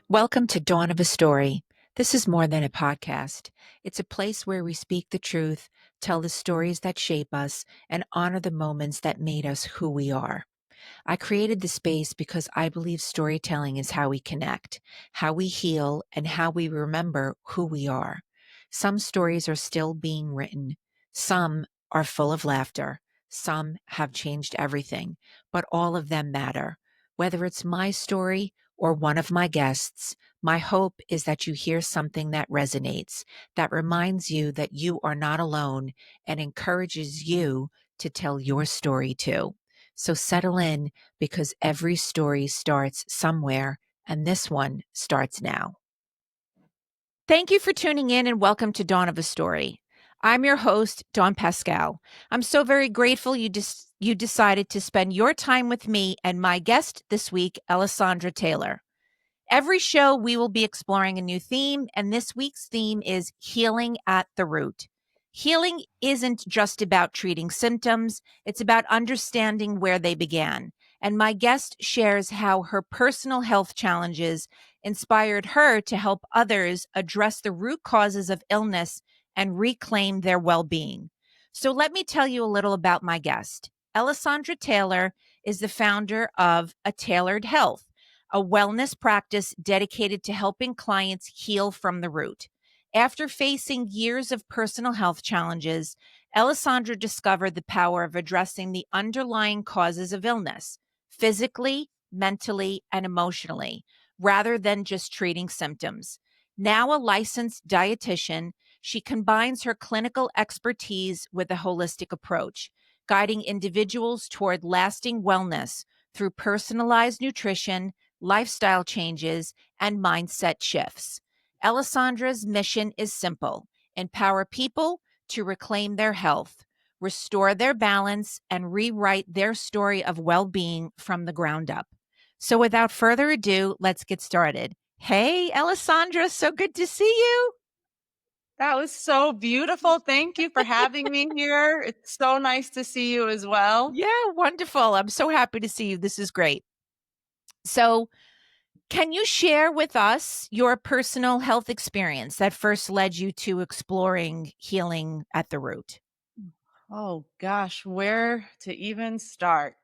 Welcome to Dawn of a Story. This is more than a podcast. It's a place where we speak the truth, tell the stories that shape us, and honor the moments that made us who we are. I created the space because I believe storytelling is how we connect, how we heal, and how we remember who we are. Some stories are still being written. Some are full of laughter. Some have changed everything, but all of them matter. Whether it's my story or one of my guests, my hope is that you hear something that resonates, that reminds you that you are not alone and encourages you to tell your story too. So settle in because every story starts somewhere, and this one starts now. Thank you for tuning in and welcome to Dawn of a Story. I'm your host, Dawn Pascal. I'm so very grateful you decided to spend your time with me and my guest this week, Alessandra Taylor. Every show, we will be exploring a new theme, and this week's theme is healing at the root. Healing isn't just about treating symptoms, it's about understanding where they began. And my guest shares how her personal health challenges inspired her to help others address the root causes of illness and reclaim their well being. So, let me tell you a little about my guest. Alessandra Taylor is the founder of A Tailored Health, a wellness practice dedicated to helping clients heal from the root. After facing years of personal health challenges, Alessandra discovered the power of addressing the underlying causes of illness, physically, mentally, and emotionally, rather than just treating symptoms. Now a licensed dietitian, she combines her clinical expertise with a holistic approach, guiding individuals toward lasting wellness through personalized nutrition, lifestyle changes, and mindset shifts. Alessandra's mission is simple: empower people to reclaim their health, restore their balance, and rewrite their story of well being from the ground up. So, without further ado, let's get started. Hey, Alessandra, so good to see you. That was so beautiful. Thank you for having me here. It's so nice to see you as well. Yeah, wonderful. I'm so happy to see you. This is great. So, can you share with us your personal health experience that first led you to exploring healing at the root? Oh gosh, where to even start?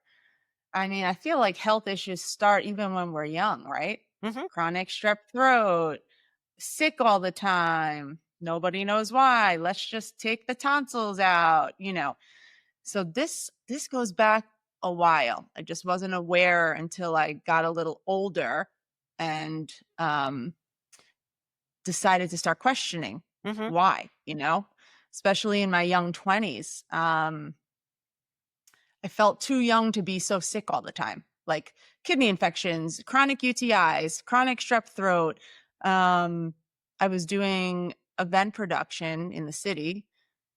I mean, I feel like health issues start even when we're young, right? Mhm. Chronic strep throat, sick all the time. Nobody knows why. Let's just take the tonsils out. So this goes back a while. I just wasn't aware until I got a little older and decided to start questioning Mhm. why, especially in my young 20s. I felt too young to be so sick all the time, like kidney infections, chronic UTIs, chronic strep throat. I was doing event production in the city,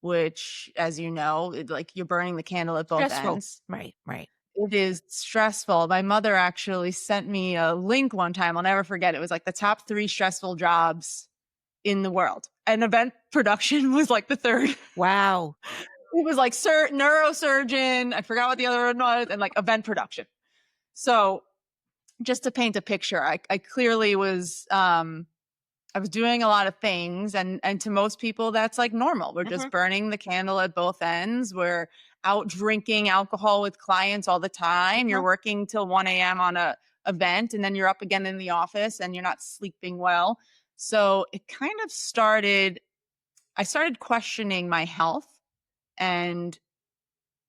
which, as you know, like you're burning the candle at both Stressful. ends. Right, right. It is stressful. My mother actually sent me a link one time. I'll never forget. It was like the top 3 stressful jobs in the world. And event production was like the third. Wow. It was like neurosurgeon. I forgot what the other one was, and like event production. So just to paint a picture, I clearly was I was doing a lot of things, and to most people that's like normal. We're just Mhm. burning the candle at both ends. We're out drinking alcohol with clients all the time. You're Mhm. working till 1 a.m. on a event, and then you're up again in the office and you're not sleeping well. So it kind of started, I started questioning my health and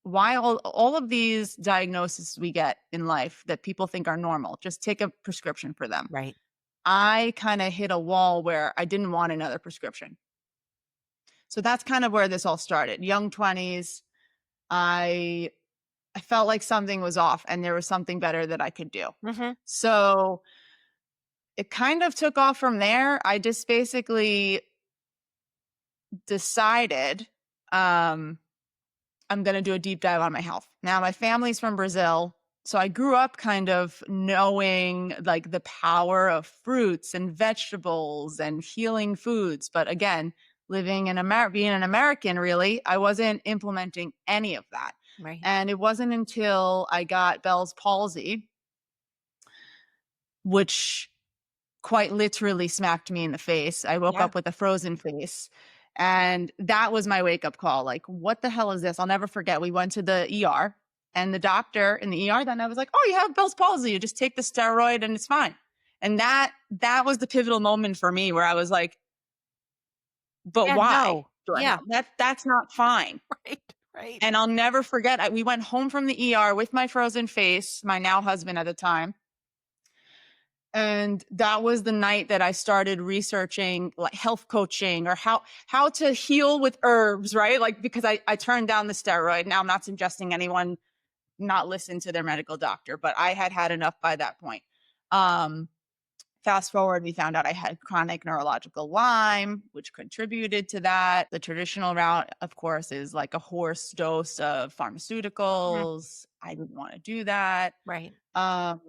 why all of these diagnoses we get in life that people think are normal. Just take a prescription for them. Right. I kind of hit a wall where I didn't want another prescription. So that's kind of where this all started. Young 20s, I I felt like something was off and there was something better that I could do. Mhm. So it kind of took off from there. I just basically decided um I'm going to do a deep dive on my health. Now, my family's from Brazil. So I grew up kind of knowing like the power of fruits and vegetables and healing foods. But again, living in America, being an American, really, I wasn't implementing any of that. Right. And it wasn't until I got Bell's palsy, which quite literally smacked me in the face. I woke Yeah. up with a frozen face. And that was my wake up call. Like, what the hell is this? I'll never forget. We went to the ER, and the doctor in the ER then I was like, oh, you have Bell's palsy. You just take the steroid and it's fine. And that was the pivotal moment for me where I was like, but Yeah, why, no. Jordan? Yeah. That's not fine. Right. Right. And I'll never forget. We went home from the ER with my frozen face, my now husband at the time. And that was the night that I started researching like health coaching or how to heal with herbs, right? Like, because I turned down the steroid. Now I'm not suggesting anyone not listen to their medical doctor, but I had had enough by that point. Um, Fast forward, we found out I had chronic neurological Lyme, which contributed to that. The traditional route, of course, is like a horse dose of Mhm. pharmaceuticals. I didn't want to do that. Right. Um,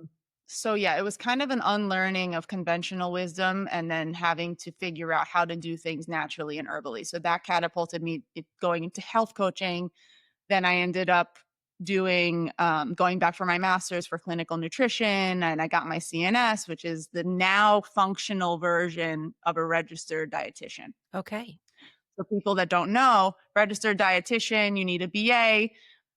so yeah, it was kind of an unlearning of conventional wisdom and then having to figure out how to do things naturally and herbally. So that catapulted me going into health coaching. Then I ended up doing going back for my master's for clinical nutrition, and I got my CNS, which is the now functional version of a registered dietitian. Okay. For people that don't know, registered dietitian, you need a BA.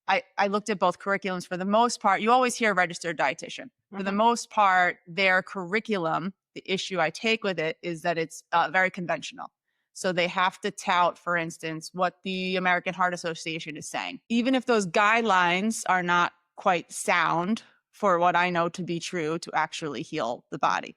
I looked at both curriculums. For the most part, you always hear registered dietitian. For the Mhm. most part, their curriculum, the issue I take with it is that it's very conventional. So they have to tout, for instance, what the American Heart Association is saying. Even if those guidelines are not quite sound for what I know to be true to actually heal the body.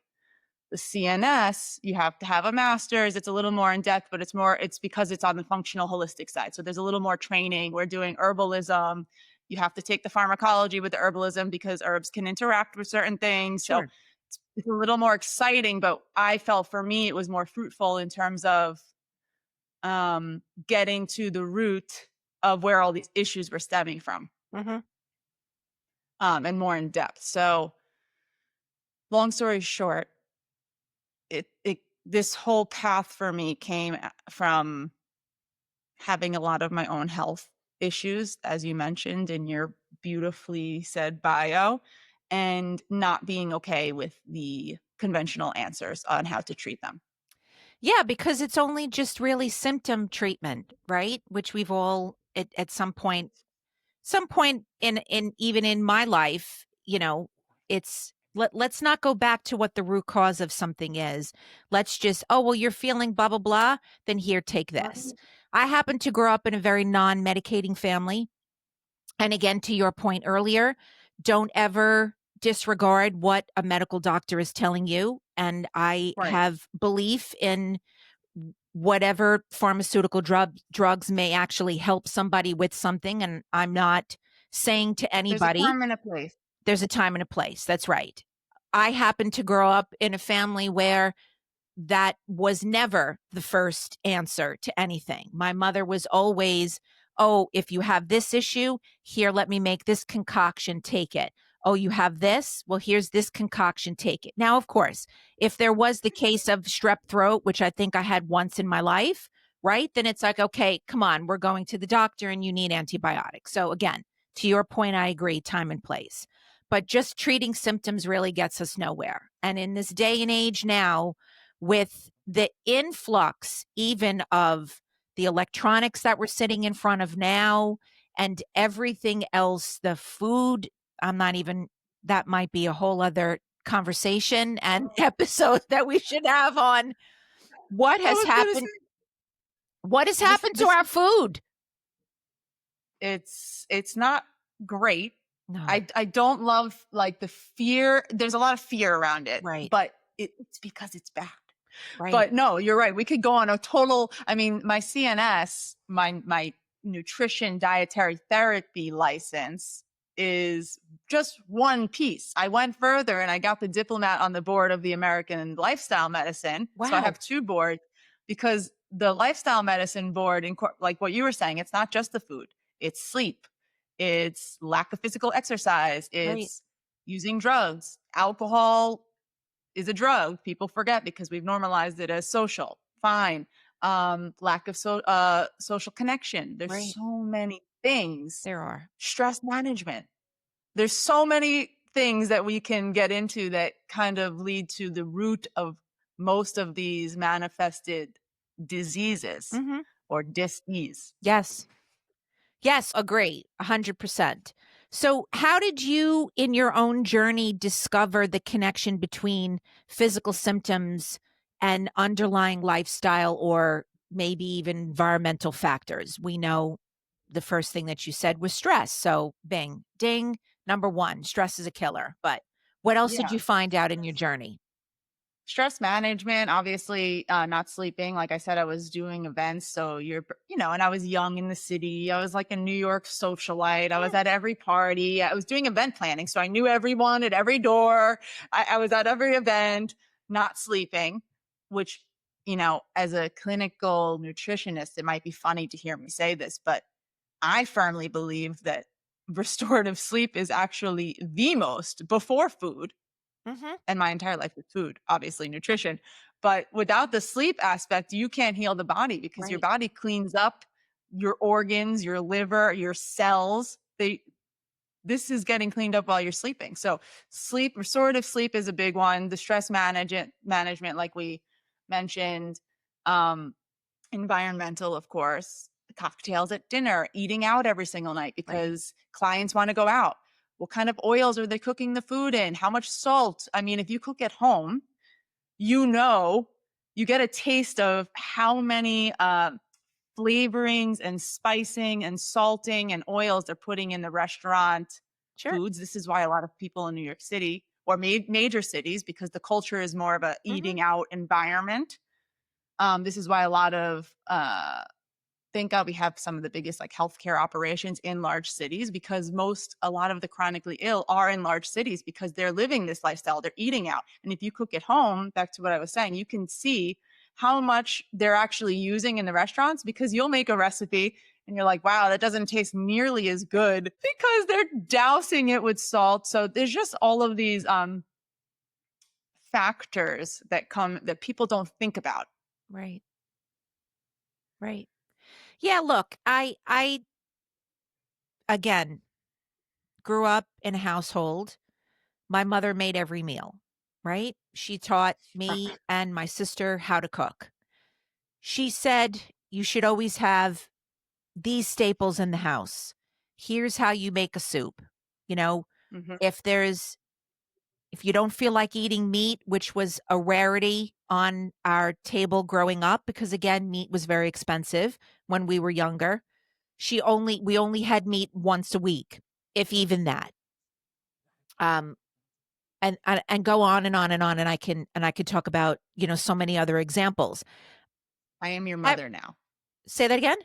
The CNS, you have to have a master's. It's a little more in depth, but it's because it's on the functional holistic side. So there's a little more training. We're doing herbalism. You have to take the pharmacology with the herbalism because herbs can interact with certain things. So Sure. it's a little more exciting, but I felt for me it was more fruitful in terms of getting to the root of where all these issues were stemming from, Mhm. and more in depth. So long story short, it this whole path for me came from having a lot of my own health issues, as you mentioned in your beautifully said bio, and not being okay with the conventional answers on how to treat them. Yeah, because it's only just really symptom treatment, right? Which we've all at some point in even in my life, it's let's not go back to what the root cause of something is. Let's just, oh, well, you're feeling blah blah blah, then here, take this. Right. I happen to grow up in a very non-medicating family. And again, to your point earlier, don't ever disregard what a medical doctor is telling you. And I Right. have belief in whatever pharmaceutical drugs may actually help somebody with something. And I'm not saying to There's a anybody, time and a place. there's a time and a place. That's right. I happen to grow up in a family where that was never the first answer to anything. My mother was always, oh, if you have this issue, here, let me make this concoction, take it. Oh, you have this? Well, here's this concoction, take it. Now, of course, if there was the case of strep throat, which I think I had once in my life, right? Then it's like, okay, come on, we're going to the doctor and you need antibiotics. So, again, to your point, I agree, time and place. But just treating symptoms really gets us nowhere. And in this day and age now, with the influx even of the electronics that we're sitting in front of now and everything else, the food, I'm not even, that might be a whole other conversation and episode that we should have on what I has was gonna happened. say What has this happened to this our food? it's not great. No, I don't love like the fear. There's a lot of fear around it, right, but it's because it's bad. right. But no, you're right. We could go on a total. I mean, my CNS, my nutrition dietary therapy license is just one piece. I went further and I got the diplomat on the board of the American Lifestyle Medicine. So I Wow, have two boards because the Lifestyle Medicine board, like what you were saying, it's not just the food, it's sleep, it's lack of physical exercise, right, it's using drugs, alcohol is a drug. People forget because we've normalized it as social. Fine. Lack of social connection. There's right. so many things. There are. Stress management. There's so many things that we can get into that kind of lead to the root of most of these manifested diseases Mhm. or dis-ease. Yes. Yes, agree, 100%. So, how did you, in your own journey, discover the connection between physical symptoms and underlying lifestyle or maybe even environmental factors? We know the first thing that you said was stress. So, bing, ding, number one, stress is a killer. But what else did Yeah. you find out in your journey? Stress management, obviously, not sleeping. Like I said, I was doing events. So and I was young in the city. I was like a New York socialite. I was Mm, at every party. I was doing event planning. So I knew everyone at every door. I was at every event, not sleeping, which, as a clinical nutritionist, it might be funny to hear me say this, but I firmly believe that restorative sleep is actually the most before food, mhm. and my entire life with food, obviously nutrition. But without the sleep aspect, you can't heal the body because your Right. body cleans up your organs, your liver, your cells. This is getting cleaned up while you're sleeping. So sleep, restorative sleep is a big one. The stress management, like we mentioned, um, environmental, of course, the cocktails at dinner, eating out every single night Right. because clients want to go out. What kind of oils are they cooking the food in? How much salt? I mean, if you cook at home, you know, you get a taste of how many flavorings and spicing and salting and oils they're putting in the restaurant Sure. foods. This is why a lot of people in New York City or major cities, because the culture is more of a Mhm. eating out environment. This is why a lot of thank God we have some of the biggest like healthcare operations in large cities because a lot of the chronically ill are in large cities because they're living this lifestyle. They're eating out. And if you cook at home, back to what I was saying, you can see how much they're actually using in the restaurants because you'll make a recipe and you're like, wow, that doesn't taste nearly as good because they're dousing it with salt. So there's just all of these factors that people don't think about. Right. Right. Yeah, look, I again grew up in a household. My mother made every meal, right? She taught me and my sister how to cook. She said, you should always have these staples in the house. Here's how you make a soup. You know, Mhm. if there's, if you don't feel like eating meat, which was a rarity on our table growing up, because again, meat was very expensive when we were younger. We only had meat once a week, if even that. Um, and go on and on and on, and I could talk about, so many other examples. I am your I mother now. say that again?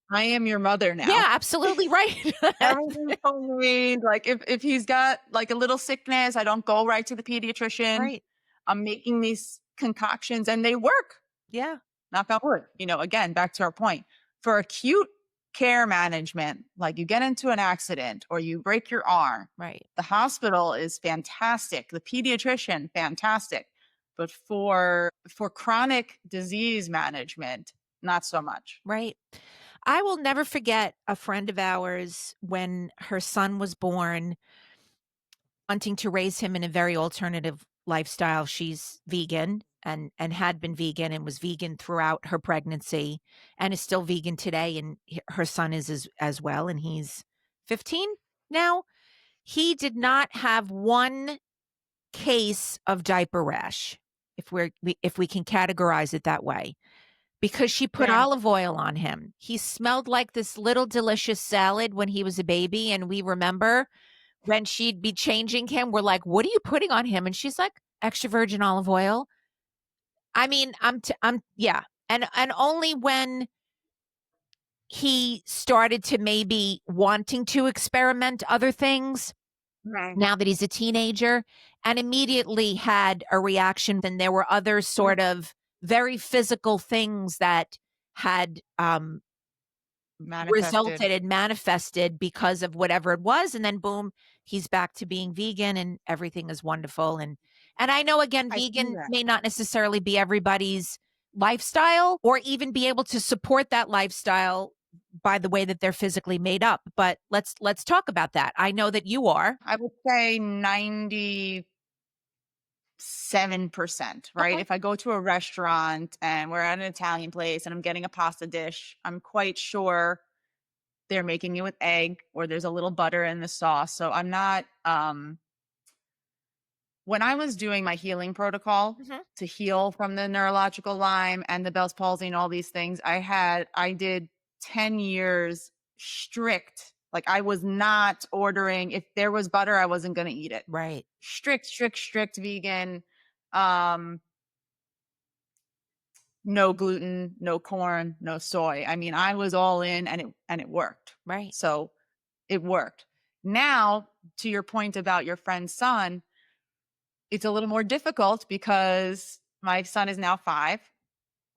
I am your mother Yeah, now. absolutely right. Everything's homemade. Like if he's got like a little sickness, I don't go right to the pediatrician. Right. I'm making these concoctions and they work. Yeah, Knock on wood. Again, back to our point. For acute care management, like you get into an accident or you break your arm, right, the hospital is fantastic. The pediatrician, fantastic. But for chronic disease management, not so much. right. I will never forget a friend of ours when her son was born, wanting to raise him in a very alternative lifestyle. She's vegan and had been vegan and was vegan throughout her pregnancy and is still vegan today, and her son is as well, and he's 15 now. He did not have one case of diaper rash, if we can categorize it that way, because she put Yeah. olive oil on him. He smelled like this little delicious salad when he was a baby, and we remember when she'd be changing him, we're like, "What are you putting on him?" And she's like, "Extra virgin olive oil." I mean, I'm yeah. And only when he started to maybe wanting to experiment other things, Right. now that he's a teenager, and immediately had a reaction. And there were other sort of very physical things that had Manifested. resulted and manifested because of whatever it was, and then boom, he's back to being vegan and everything is wonderful. And I know, again, I see vegan that. may not necessarily be everybody's lifestyle or even be able to support that lifestyle by the way that they're physically made up. But let's talk about that. I know that you are. I would say 97%, right? Okay. If I go to a restaurant and we're at an Italian place and I'm getting a pasta dish, I'm quite sure they're making it with egg or there's a little butter in the sauce. So I'm not when I was doing my healing protocol Mhm. to heal from the neurological Lyme and the Bell's palsy and all these things, I did 10 years strict. Like I was not ordering, if there was butter, I wasn't going to eat it. Right. Strict vegan. Um, no gluten, no corn, no soy. I mean, I was all in and it worked. Right. So it worked. Now, to your point about your friend's son, it's a little more difficult because my son is now 5,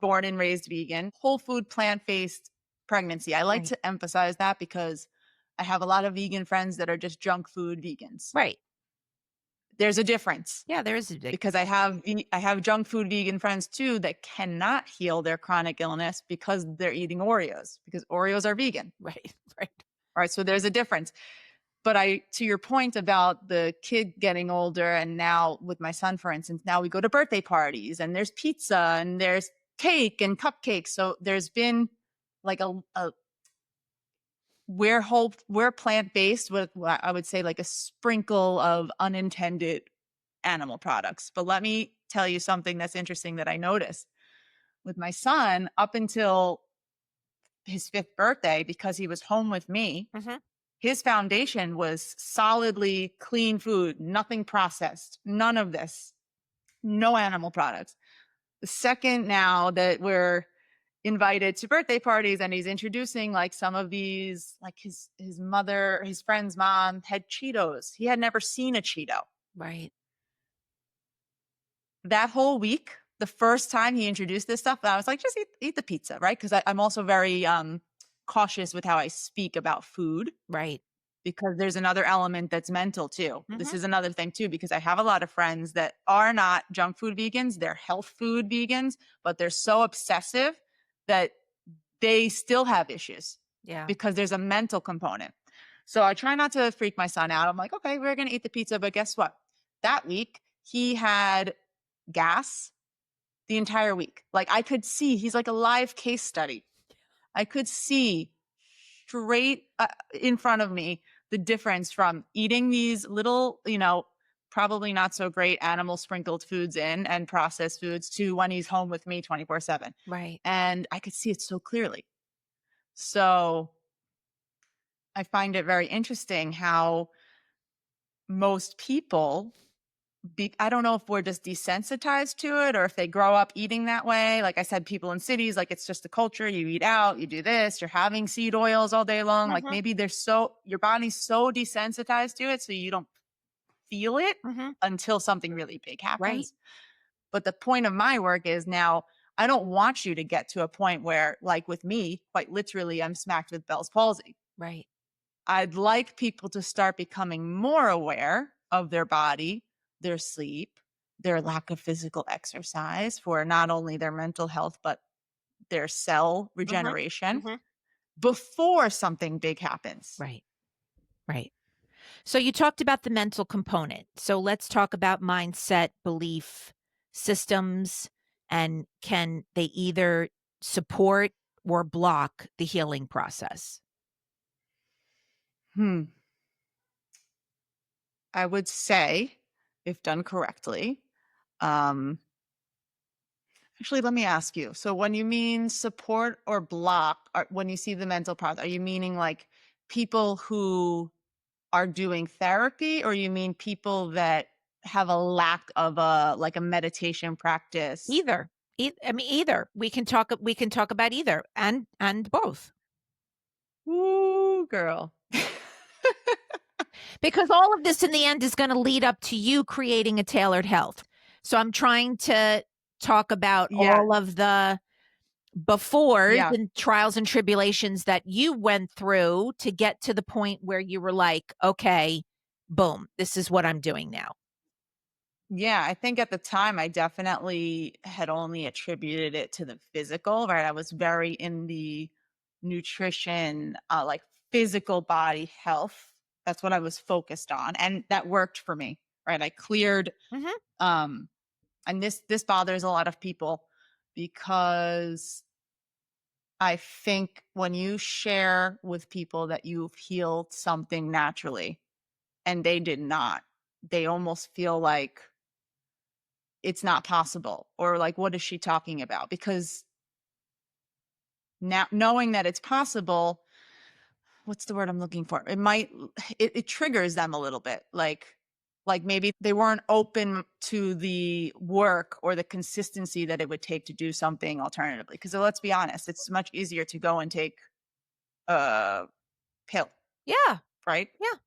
born and raised vegan, whole food, plant-based pregnancy. I like Right. to emphasize that because I have a lot of vegan friends that are just junk food vegans. Right. There's a difference Yeah, there is a big because I have junk food vegan friends too that cannot heal their chronic illness because they're eating Oreos because Oreos are vegan. right. Right. All right, so there's a difference. But to your point about the kid getting older, and now with my son, for instance, now we go to birthday parties and there's pizza and there's cake and cupcakes. So there's been like we're plant based with what I would say like a sprinkle of unintended animal products. But let me tell you something that's interesting that I noticed with my son up until his 5th birthday, because he was home with me. Mhm. His foundation was solidly clean food, nothing processed, none of this, no animal products. The second now that we're invited to birthday parties and he's introducing like some of these, like his friend's mom had Cheetos. He had never seen a Cheeto. Right. That whole week, the first time he introduced this stuff, I was like, just eat the pizza, right? Because I'm also very cautious with how I speak about food. Right. Because there's another element that's mental too. This Mhm. is another thing too, because I have a lot of friends that are not junk food vegans, they're health food vegans, but they're so obsessive that they still have issues Yeah. because there's a mental component. So I try not to freak my son out. I'm like, okay, we're going to eat the pizza. But guess what? That week, he had gas the entire week. Like I could see, he's like a live case study. I could see straight in front of me the difference from eating these little, probably not so great animal sprinkled foods in and processed foods to when he's home with me 24/7. Right. And I could see it so clearly. So I find it very interesting how most people I don't know if we're just desensitized to it or if they grow up eating that way. Like I said, people in cities, like it's just a culture. You eat out, you do this, you're having seed oils all day long. Like Mhm. maybe your body's so desensitized to it, so you don't feel it Mhm. until something really big Right. happens. But the point of my work is now I don't want you to get to a point where, like with me, quite literally, I'm smacked with Bell's palsy. Right. I'd like people to start becoming more aware of their body, their sleep, their lack of physical exercise for not only their mental health, but their cell Mhm. regeneration Mhm. before something big happens. Right. Right. So you talked about the mental component. So let's talk about mindset, belief systems, and can they either support or block the healing process? Hmm. I would say, if done correctly, um, actually, let me ask you. So, when you mean support or block, when you see the mental process, are you meaning like people who are doing therapy, or you mean people that have a lack of a meditation practice? Either. I mean, either. We can talk about either and both. Ooh, girl. Because all of this in the end is going to lead up to you creating a tailored health. So I'm trying to talk about Yeah, all of the befores yeah, and trials and tribulations that you went through to get to the point where you were like, okay, boom, this is what I'm doing now. yeah. I think at the time I definitely had only attributed it to the physical, right? I was very in the nutrition, like physical body health. That's what I was focused on, and that worked for me. Right, I cleared. Mhm. Um, and this bothers a lot of people because I think when you share with people that you've healed something naturally and they did not, they almost feel like it's not possible, or like, what is she talking about? Because now knowing that it's possible, what's the word I'm looking for? It triggers them a little bit. Like maybe they weren't open to the work or the consistency that it would take to do something alternatively. Because let's be honest, it's much easier to go and take a pill, Yeah. right? Yeah.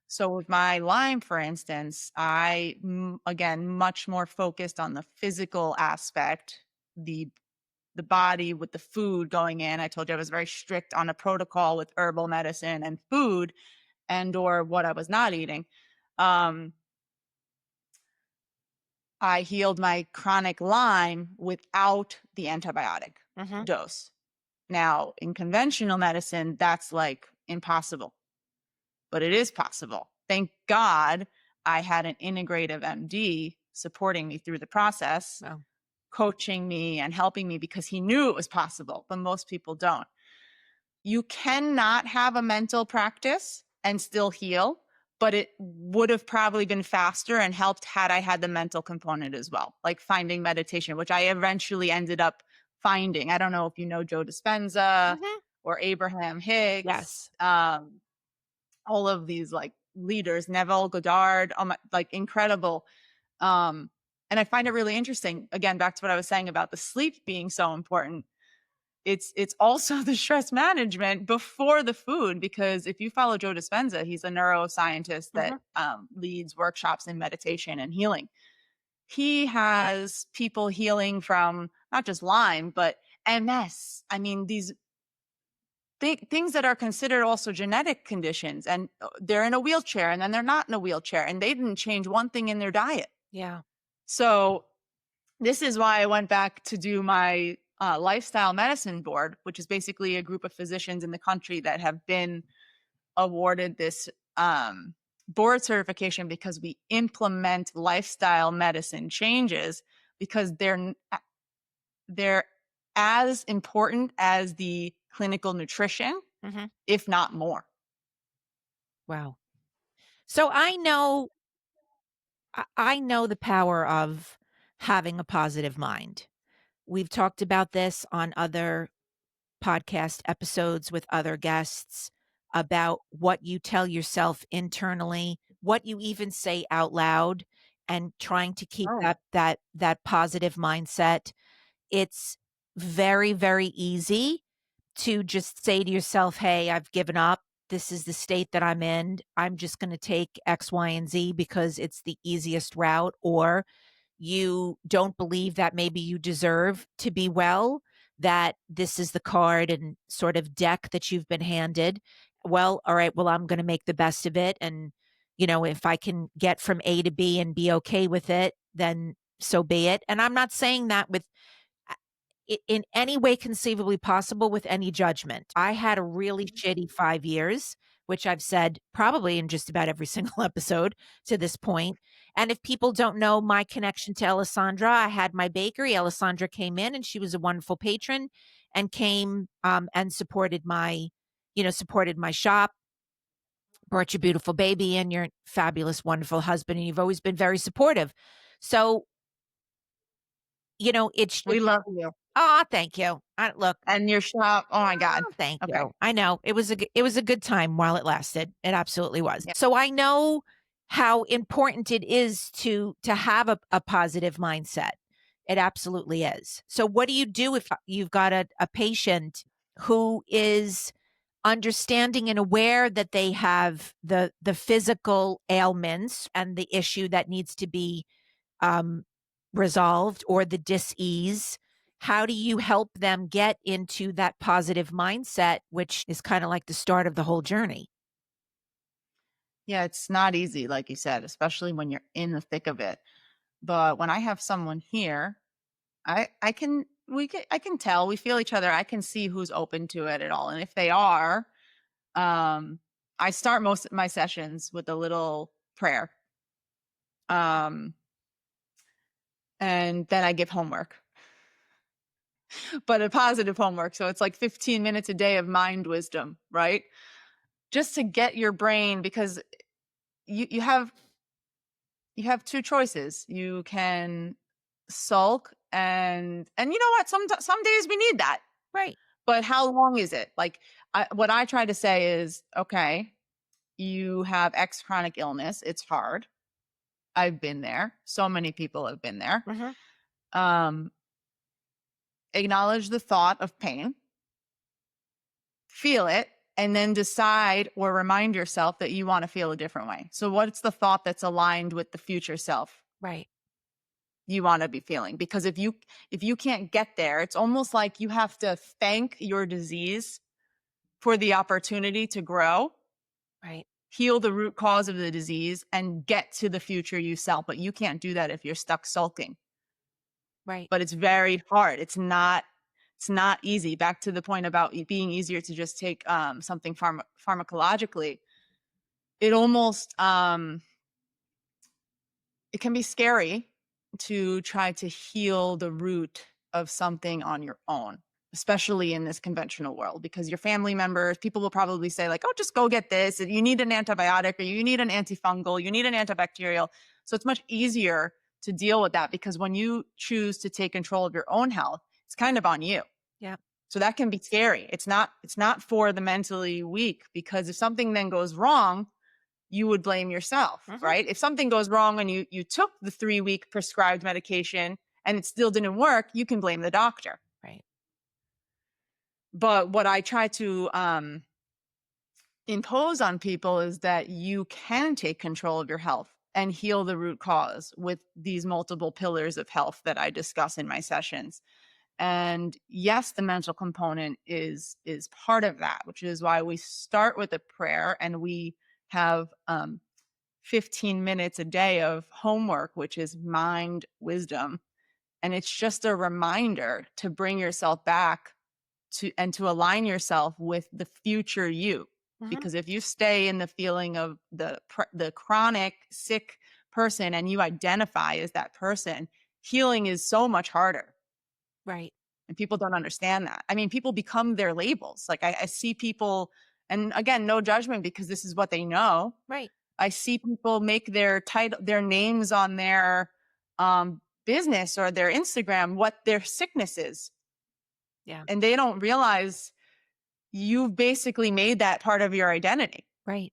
So with my Lyme, for instance, again, much more focused on the physical aspect, the the body with the food going in. I told you I was very strict on a protocol with herbal medicine and food, and or what I was not eating. Um, I healed my chronic Lyme without the antibiotic Mhm. dose. Now, in conventional medicine, that's like impossible, but it is possible. Thank God I had an integrative MD supporting me through the process, Wow. coaching me and helping me because he knew it was possible, but most people don't. You cannot have a mental practice and still heal, but it would have probably been faster and helped had I had the mental component as well, like finding meditation, which I eventually ended up finding. I don't know if you know Joe Dispenza Mhm. or Abraham Hicks, Yes. all of these like leaders, Neville Goddard, oh my, like incredible. Um, and I find it really interesting. Again, back to what I was saying about the sleep being so important. It's also the stress management before the food, because if you follow Joe Dispenza, he's a neuroscientist that Mhm. leads workshops in meditation and healing. He has people healing from not just Lyme but MS. I mean, these things that are considered also genetic conditions, and they're in a wheelchair and then they're not in a wheelchair, and they didn't change one thing in their diet. Yeah. So this is why I went back to do my lifestyle medicine board, which is basically a group of physicians in the country that have been awarded this board certification because we implement lifestyle medicine changes, because they're as important as the clinical nutrition, Mhm. if not more. Wow. So I know the power of having a positive mind. We've talked about this on other podcast episodes with other guests about what you tell yourself internally, what you even say out loud, and trying to keep Oh, that positive mindset. It's very, very easy to just say to yourself, "Hey, I've given up. This is the state that I'm in. I'm just going to take X, Y, and Z because it's the easiest route." Or you don't believe that maybe you deserve to be well, that this is the card and sort of deck that you've been handed. Well, all right, well, I'm going to make the best of it. And, if I can get from A to B and be okay with it, then so be it. And I'm not saying that with in any way conceivably possible with any judgment. I had a really shitty 5 years, which I've said probably in just about every single episode to this point. And if people don't know my connection to Alessandra, I had my bakery. Alessandra came in and she was a wonderful patron and came and supported my shop, brought your beautiful baby and your fabulous, wonderful husband. And you've always been very supportive. So, it's just, we love you. oh, thank you. Look, And your shop. Oh my God. oh, thank Okay. you. I know. It was a good time while it lasted. It absolutely was. Yeah. So I know how important it is to have a positive mindset. It absolutely is. So what do you do if you've got a patient who is understanding and aware that they have the physical ailments and the issue that needs to be um, resolved, or the dis-ease? How do you help them get into that positive mindset, which is kind of like the start of the whole journey? Yeah, it's not easy, like you said, especially when you're in the thick of it. But when I have someone here, I can I can tell we feel each other. I can see who's open to it at all. And if they are, um, I start most of my sessions with a little prayer. Um, and then I give homework, but a positive homework. So it's like 15 minutes a day of mind wisdom, right? Just to get your brain, because you have two choices. You can sulk, and you know what? Some days we need that. Right. But how long is it? Like, what I try to say is, okay, you have X chronic illness. It's hard. I've been there. So many people have been there. Mhm. Um, Acknowledge the thought of pain, feel it, and then decide or remind yourself that you want to feel a different way. So, what's the thought that's aligned with the future self Right. you want to be feeling? Because if you can't get there, it's almost like you have to thank your disease for the opportunity to grow, Right. heal the root cause of the disease, and get to the future you self. But you can't do that if you're stuck sulking. Right. But it's very hard. It's not easy. Back to the point about it being easier to just take something pharmacologically. It almost it can be scary to try to heal the root of something on your own, especially in this conventional world, because your family members, people will probably say like, oh, just go get this. You need an antibiotic, or you need an antifungal, you need an antibacterial. So it's much easier to deal with that, because when you choose to take control of your own health, it's kind of on you. Yeah. So that can be scary. It's not for the mentally weak, because if something then goes wrong, you would blame yourself, Mhm. right? If something goes wrong and you took the 3-week prescribed medication and it still didn't work, you can blame the doctor. Right. But what I try to impose on people is that you can take control of your health and heal the root cause with these multiple pillars of health that I discuss in my sessions. And yes, the mental component is part of that, which is why we start with a prayer, and we have 15 minutes a day of homework, which is mind wisdom. And it's just a reminder to bring yourself back to align yourself with the future you. Mhm. Because if you stay in the feeling of the chronic sick person and you identify as that person, healing is so much harder. Right. And people don't understand that. I mean, people become their labels. Like, I see people, and again, no judgment, because this is what they know. Right. I see people make their names on their business or their Instagram what their sickness is, Yeah. and they don't realize you've basically made that part of your identity. Right.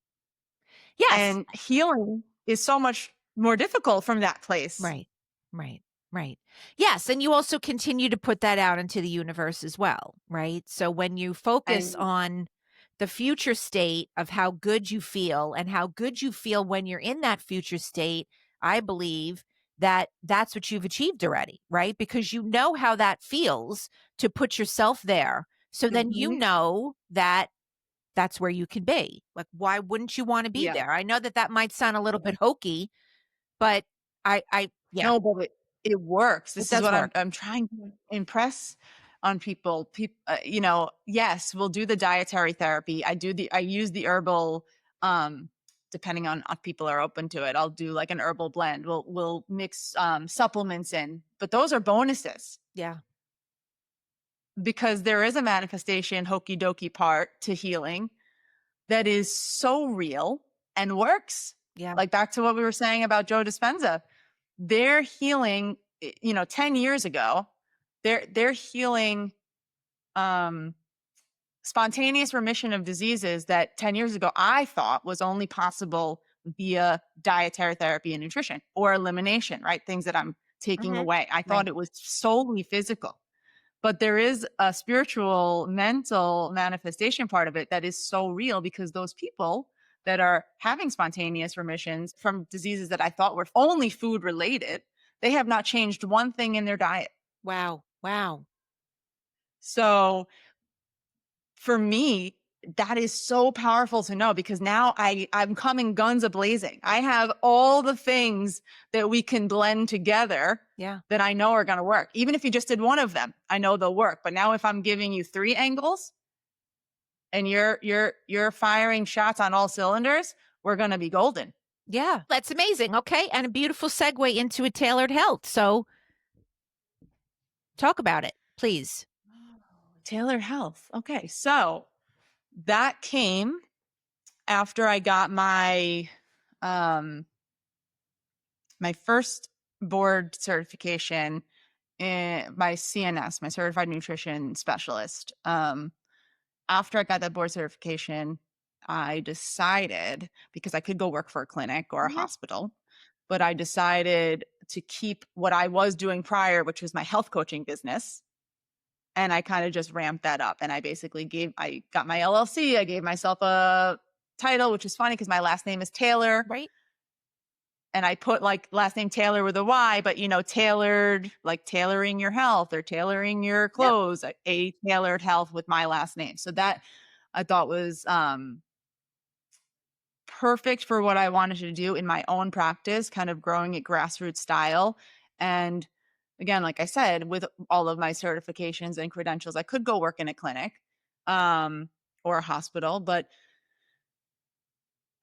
Yes. And healing is so much more difficult from that place. Right. Right. Right. Yes, and you also continue to put that out into the universe as well, right? So when you focus And on the future state of how good you feel and how good you feel when you're in that future state, I believe that that's what you've achieved already, right? Because you know how that feels to put yourself there. So then you mhm, know that that's where you can be. Like, why wouldn't you want to be yeah, there? I know that that might sound a little bit hokey, but yeah, no, but it works. it This is does what work. I'm trying to impress on people. Yes, we'll do the dietary therapy. I use the herbal, um, depending on if people are open to it. I'll do like an herbal blend. We'll mix supplements in, but those are bonuses, Yeah. because there is a manifestation hokey dokey part to healing that is so real and works. Yeah. Like, back to what we were saying about Joe Dispenza, their healing, 10 years ago, they're healing um, spontaneous remission of diseases that 10 years ago I thought was only possible via dietary therapy and nutrition, or elimination, right? Things that I'm taking Mhm. away. I thought Right. it was solely physical. But there is a spiritual, mental manifestation part of it that is so real, because those people that are having spontaneous remissions from diseases that I thought were only food related, they have not changed one thing in their diet. Wow. Wow. So for me, that is so powerful to know, because now I'm coming guns a-blazing. I have all the things that we can blend together Yeah. that I know are going to work. Even if you just did one of them, I know they'll work. But now if I'm giving you 3 angles and you're firing shots on all cylinders, we're going to be golden. Yeah. That's amazing. Okay. And a beautiful segue into a tailored health. So talk about it, please. Tailored health. Okay. So that came after I got um my first board certification in my CNS, my certified nutrition specialist. After I got that board certification, I decided, because I could go work for a clinic or a Mhm. hospital, but I decided to keep what I was doing prior, which was my health coaching business. And I kind of just ramped that up. And I got my LLC. I gave myself a title, which is funny because my last name is Taylor. Right. And I put like last name Taylor with a Y, but tailored, like tailoring your health or tailoring your Yep. clothes, a tailored health with my last name. So that I thought was perfect for what I wanted to do in my own practice, kind of growing it grassroots style. And again, like I said, with all of my certifications and credentials, I could go work in a clinic or a hospital, but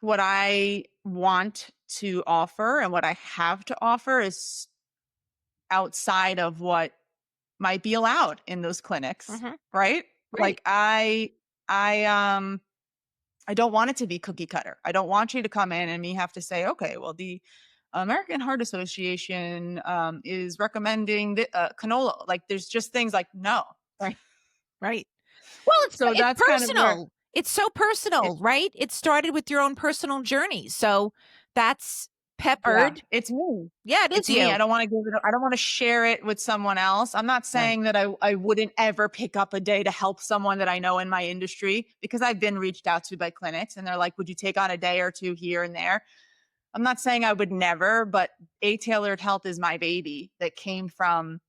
what I want to offer and what I have to offer is outside of what might be allowed in those clinics, Mhm. right? Right. Like I don't want it to be cookie cutter. I don't want you to come in and me have to say, okay, well, the American Heart Association is recommending canola. Like, there's just things like no. Right. Right. Well, So it's that's kind of where personal. It's so it, personal, right? It started with your own personal journey. So that's yeah, peppered. it's me. Yeah, it is It's me. you. I don't want to give it. I don't want to share it with someone else. I'm not Right. saying that I wouldn't ever pick up a day to help someone that I know in my industry, because I've been reached out to by clinics and they're like, would you take on a day or two here and there? I'm not saying I would never, but A Tailored Health is my baby that came from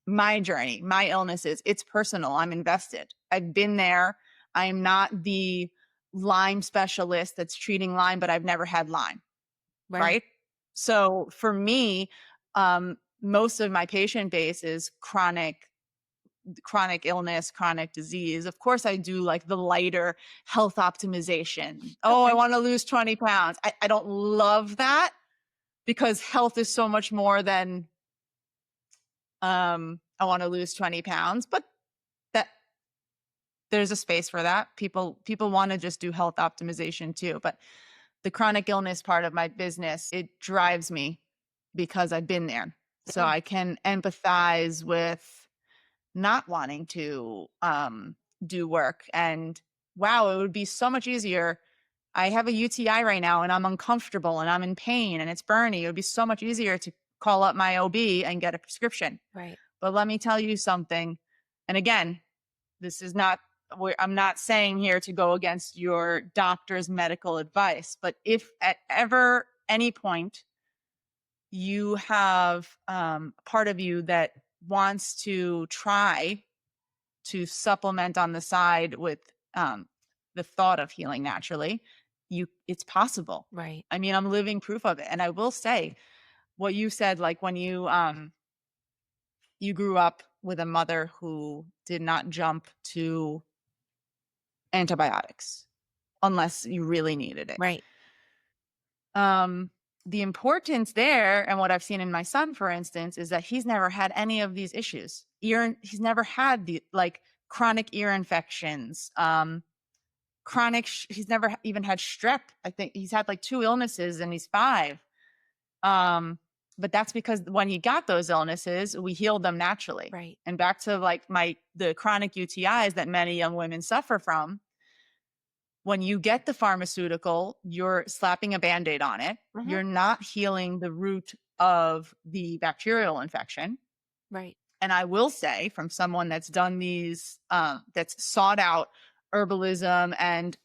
my journey, my illnesses. It's personal. I'm invested. I've been there. I'm not the Lyme specialist that's treating Lyme, but I've never had Lyme, Right. right? So for me, most of my patient base is chronic illness, chronic disease. Of course, I do like the lighter health optimization. Oh, I Okay. want to lose 20 pounds. I don't love that, because health is so much more than I want to lose 20 pounds. But that there's a space for that. People want to just do health optimization too. But the chronic illness part of my business, it drives me because I've been there. So Yeah. I can empathize with not wanting to do work. And wow, it would be so much easier. I have a UTI right now and I'm uncomfortable and I'm in pain and it's burning. It would be so much easier to call up my OB and get a prescription. Right. But let me tell you something. And again, this is not, I'm not saying here to go against your doctor's medical advice, but if at ever any point you have part of you that wants to try to supplement on the side with the thought of healing naturally, it's possible. Right. I mean, I'm living proof of it. And I will say what you said, like when you grew up with a mother who did not jump to antibiotics unless you really needed it. Right. Um, the importance there, and what I've seen in my son, for instance, is that he's never had any of these issues. He's never had the like chronic ear infections, he's never even had strep. I think he's had like 2 illnesses and he's 5. But that's because when he got those illnesses, we healed them naturally. Right. And back to like the chronic UTIs that many young women suffer from, when you get the pharmaceutical, you're slapping a Band-Aid on it. Mhm. You're not healing the root of the bacterial infection. Right. And I will say, from someone that's done these, that's sought out herbalism and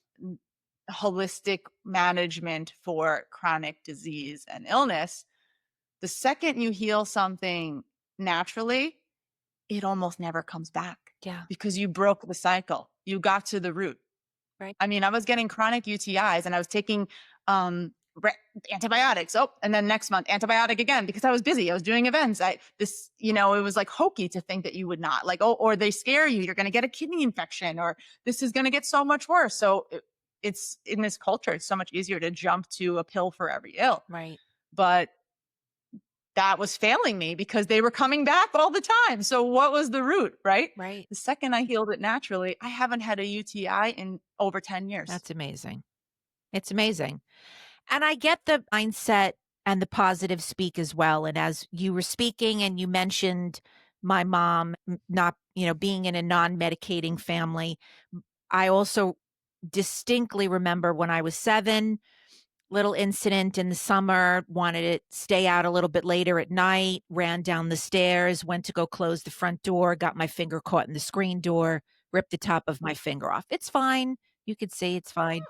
holistic management for chronic disease and illness, the second you heal something naturally, it almost never comes back Yeah. because you broke the cycle. You got to the root. Right. I mean, I was getting chronic UTIs and I was taking re- antibiotics. Oh, and then next month antibiotic again because I was busy. I was doing events. It was like hokey to think that you would not like, oh, or they scare you. You're going to get a kidney infection, or this is going to get so much worse. So it's in this culture, it's so much easier to jump to a pill for every ill. Right. But that was failing me because they were coming back all the time. So what was the root, right? Right. The second I healed it naturally, I haven't had a UTI in over 10 years. That's amazing. It's amazing. And I get the mindset and the positive speak as well. And as you were speaking and you mentioned my mom not, being in a non-medicating family, I also distinctly remember when I was 7, little incident in the summer, wanted to stay out a little bit later at night, ran down the stairs, went to go close the front door, got my finger caught in the screen door, ripped the top of my finger off. It's fine. You could see it's fine.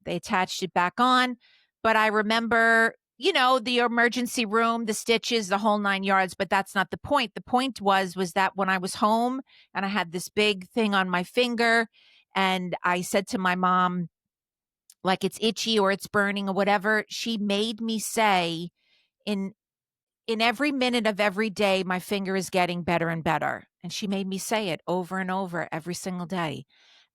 They attached it back on. But I remember, the emergency room, the stitches, the whole 9 yards, but that's not the point. The point was that when I was home and I had this big thing on my finger and I said to my mom, like it's itchy or it's burning or whatever, she made me say in in every minute of every day, my finger is getting better and better. And she made me say it over and over every single day.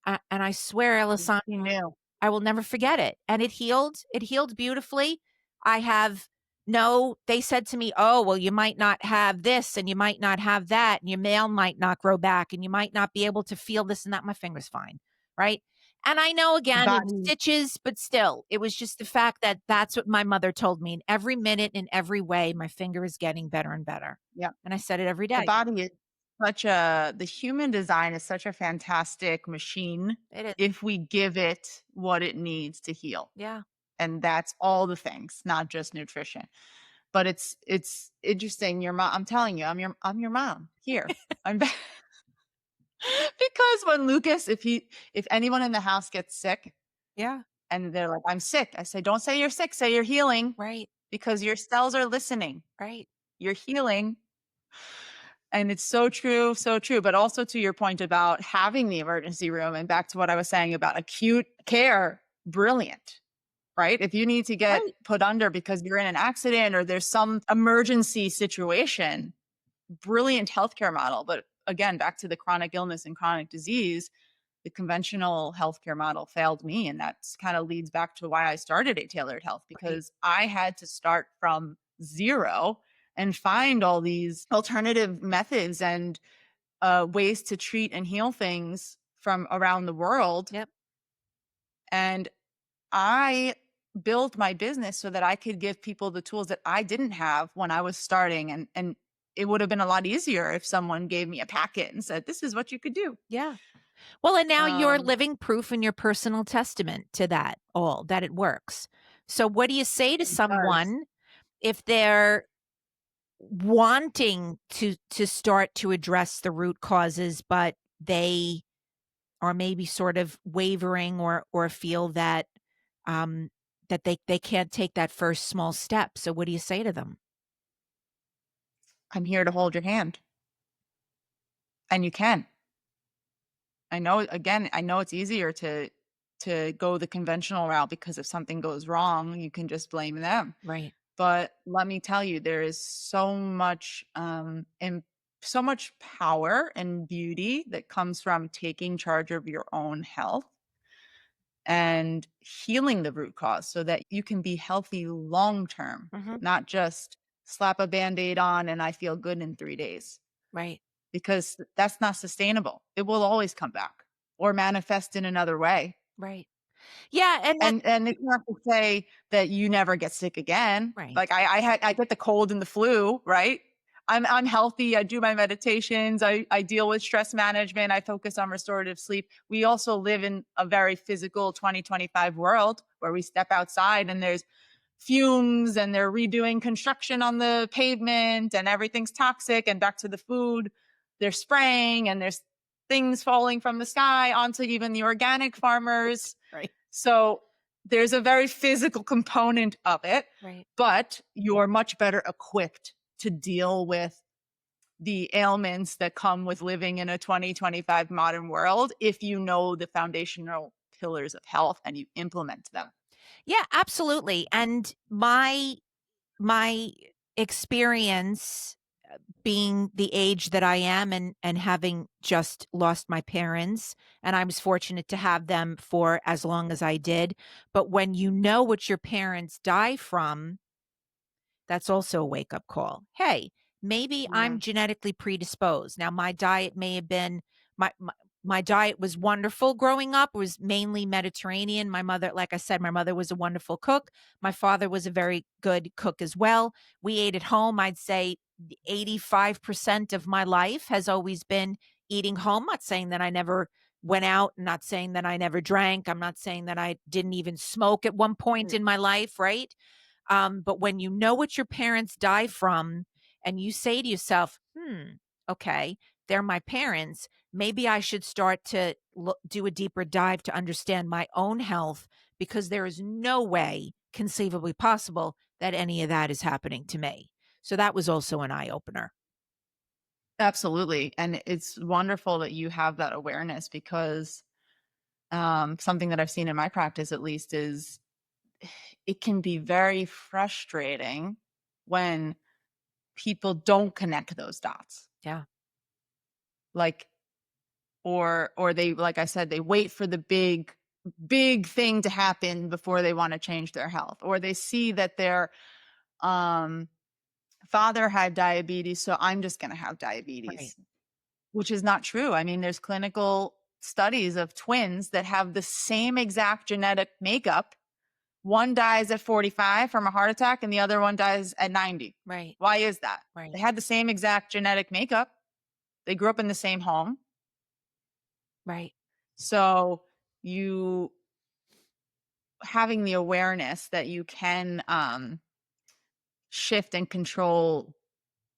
And I swear, Alessandra, You knew. I will never forget it. And it healed. It healed beautifully. I have no, they said to me, oh, well, you might not have this and you might not have that. And your nail might not grow back and you might not be able to feel this and that. My finger's fine. Right. And I know The again, it's body. stitches, but still, it was just the fact that that's what my mother told me. In every minute, in every way, my finger is getting better and better. Yeah. And I said it every The day. body is the human design is such a fantastic machine It is. if we give it what it needs to heal. Yeah. And that's all the things, not just nutrition. But it's interesting. Your mom, I'm telling you, I'm your mom here. I'm back. Because when Lucas, if anyone in the house gets sick Yeah. and they're like, I'm sick, I say, don't say you're sick, say you're healing Right. because your cells are listening. Right. You're healing. And it's so true, so true. But also to your point about having the emergency room and back to what I was saying about acute care, brilliant, right? If you need to get Right. put under because you're in an accident or there's some emergency situation, brilliant healthcare model. But again, back to the chronic illness and chronic disease, the conventional healthcare model failed me. And that's kind of leads back to why I started A Tailored Health, Right. because I had to start from zero and find all these alternative methods and ways to treat and heal things from around the world. Yep. And I built my business so that I could give people the tools that I didn't have when I was starting. And it would have been a lot easier if someone gave me a packet and said, this is what you could do. Yeah. Well, and now you're Um, living proof in your personal testament to that all, that it works. So what do you say to it does. someone if they're wanting to start to address the root causes, but they are maybe sort of wavering or feel that that they can't take that first small step. So what do you say to them? I'm here to hold your hand. And you can. I know, again, I know it's easier to go the conventional route because if something goes wrong, you can just blame them. Right. But let me tell you, there is so much power and beauty that comes from taking charge of your own health and healing the root cause so that you can be healthy long term, Hmm. not just slap a band-aid on and I feel good in 3 days, Right. because that's not sustainable. It will always come back or manifest in another way. Right. Yeah. And that, And it's not to say that you never get sick again. right. Like I get the cold and the flu, right? I'm healthy. I do my meditations. I deal with stress management. I focus on restorative sleep. We also live in a very physical 2025 world where we step outside and there's fumes and they're redoing construction on the pavement and everything's toxic. And back to the food, they're spraying and there's things falling from the sky onto even the organic farmers. Right. So there's a very physical component of it, Right. but you're much better equipped to deal with the ailments that come with living in a 2025 modern world if you know the foundational pillars of health and you implement them. Yeah, absolutely. And my experience being the age that I am and having just lost my parents, and I was fortunate to have them for as long as I did. But when you know what your parents die from, that's also a wake up call. Hey, maybe Yeah. I'm genetically predisposed. Now, my diet may have been my, my my diet was wonderful growing up. It was mainly Mediterranean. My mother, like I said, my mother was a wonderful cook. My father was a very good cook as well. We ate at home. I'd say 85% of my life has always been eating home. Not saying that I never went out, not saying that I never drank. I'm not saying that I didn't even smoke at one point Mm. in my life, right? But when you know what your parents die from and you say to yourself, okay, they're my parents. Maybe I should start to do a deeper dive to understand my own health because there is no way conceivably possible that any of that is happening to me. So that was also an eye opener. Absolutely. And it's wonderful that you have that awareness because something that I've seen in my practice, at least, is it can be very frustrating when people don't connect those dots. Yeah, Like, or they, like I said, they wait for the big thing to happen before they want to change their health, or they see that their um father had diabetes, so I'm just going to have right, diabetes, which is not true. I mean, there's clinical studies of twins that have the same exact genetic makeup. One dies at 45 from a heart attack and the other one dies at 90. right, Why is that? They right, had the same exact genetic makeup. They grew up in the same home. right, So you having the awareness that you can shift and control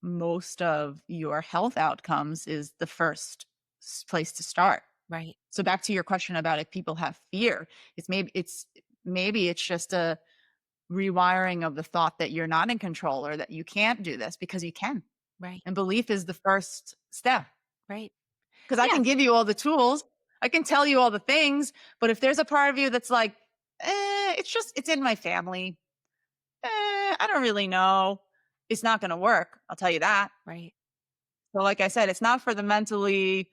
most of your health outcomes is the first place to start. right, So back to your question about if people have fear, maybe it's just a rewiring of the thought that you're not in control or that you can't do this because you can. right, And belief is the first step. right. Because I Yeah, can give you all the tools, I can tell you all the things, but if there's a part of you that's like, it's in my family. I don't really know. It's not going to work. I'll tell you that. right, So, like I said, it's not for the mentally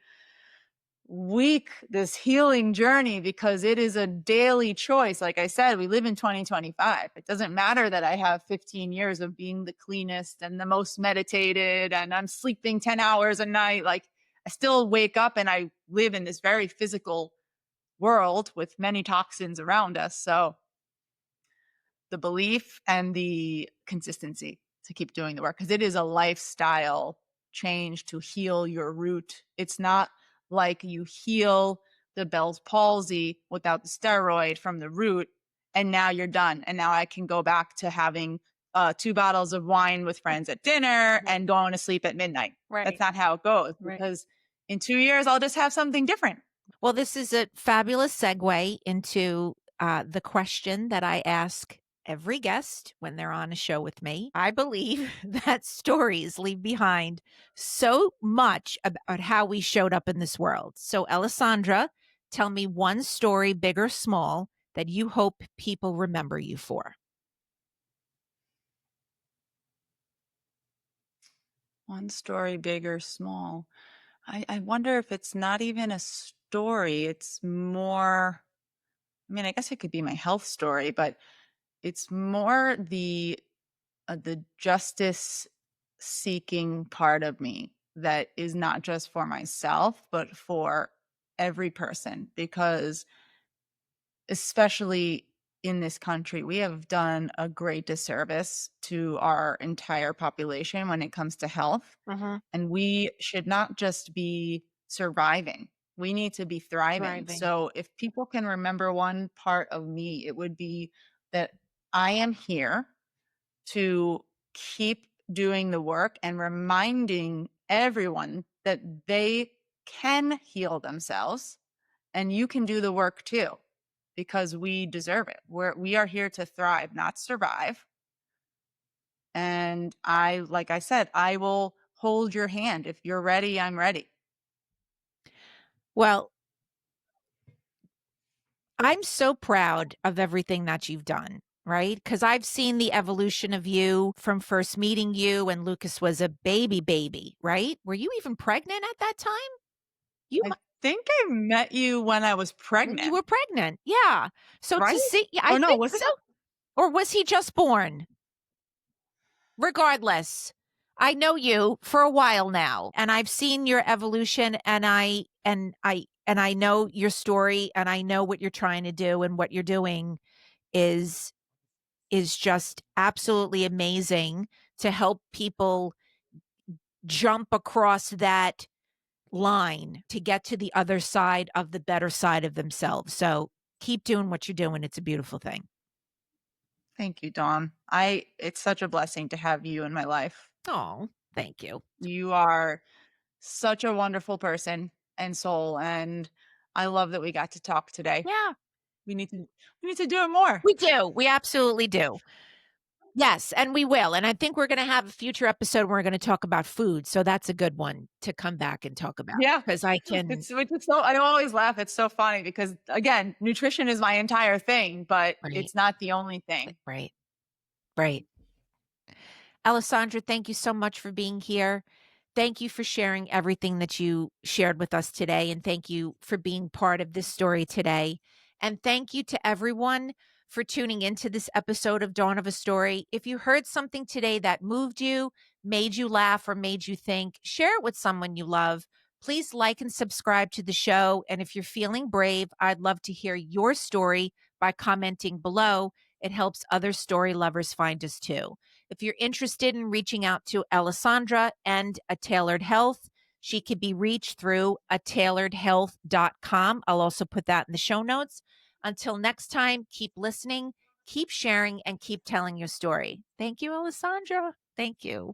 weak, this healing journey, because it is a daily choice. Like I said, we live in 2025. It doesn't matter that I have 15 years of being the cleanest and the most meditated and I'm sleeping 10 hours a night. Like I still wake up and I live in this very physical world with many toxins around us. So the belief and the consistency to keep doing the work, because it is a lifestyle change to heal your root. It's not like you heal the Bell's palsy without the steroid from the root and now you're done and now I can go back to having 2 bottles of wine with friends at dinner right, and going to sleep at midnight. That's right, not how it goes, right. because in 2 years I'll just have something different. Well, this is a fabulous segue into the question that I ask every guest when they're on a show with me. I believe that stories leave behind so much about how we showed up in this world. So, Alessandra, tell me one story, big or small, that you hope people remember you for. One story, big or small. I wonder if it's not even a story. It's more, I mean, I guess it could be my health story, but it's more the justice seeking part of me that is not just for myself, but for every person. Because especially in this country, we have done a great disservice to our entire population when it comes to health. Mhm. And we should not just be surviving. We need to be thriving. Thriving. So if people can remember one part of me, it would be that I am here to keep doing the work and reminding everyone that they can heal themselves and you can do the work too, because we deserve it. We are here to thrive, not survive. And like I said, I will hold your hand. If you're ready, I'm ready. Well, I'm so proud of everything that you've done, right? Because I've seen the evolution of you from first meeting you when Lucas was a baby, right? Were you even pregnant at that time? You I think I met you when I was When you pregnant, were pregnant, yeah. So right? to see yeah, I Or no, think was it so. Or was he just born? Regardless, I know you for a while now, and I've seen your evolution, and I know your story, and I know what you're trying to do, and what you're doing is just absolutely amazing to help people jump across that line to get to the other side of the better side of themselves. So keep doing what you're doing. It's a beautiful thing. Thank you, Dawn. It's such a blessing to have you in my life. Oh, thank you. You are such a wonderful person and soul, and I love that we got to talk today. Yeah, We need to we need to do it more. we do. We absolutely do. Yes, and we will. And I think we're going to have a future episode where we're going to talk about food. So that's a good one to come back and talk about Yeah. because I can. It's so I always laugh. It's so funny because again, nutrition is my entire thing, but Right, it's not the only thing. right, right. Alessandra, thank you so much for being here. Thank you for sharing everything that you shared with us today. And thank you for being part of this story today. And thank you to everyone for tuning into this episode of Dawn of a Story. If you heard something today that moved you, made you laugh, or made you think, share it with someone you love. Please like and subscribe to the show. And if you're feeling brave, I'd love to hear your story by commenting below. It helps other story lovers find us too. If you're interested in reaching out to Alessandra and A Tailored Health, she can be reached through atailoredhealth.com. I'll also put that in the show notes. Until next time, keep listening, keep sharing, and keep telling your story. Thank you, Alessandra. Thank you.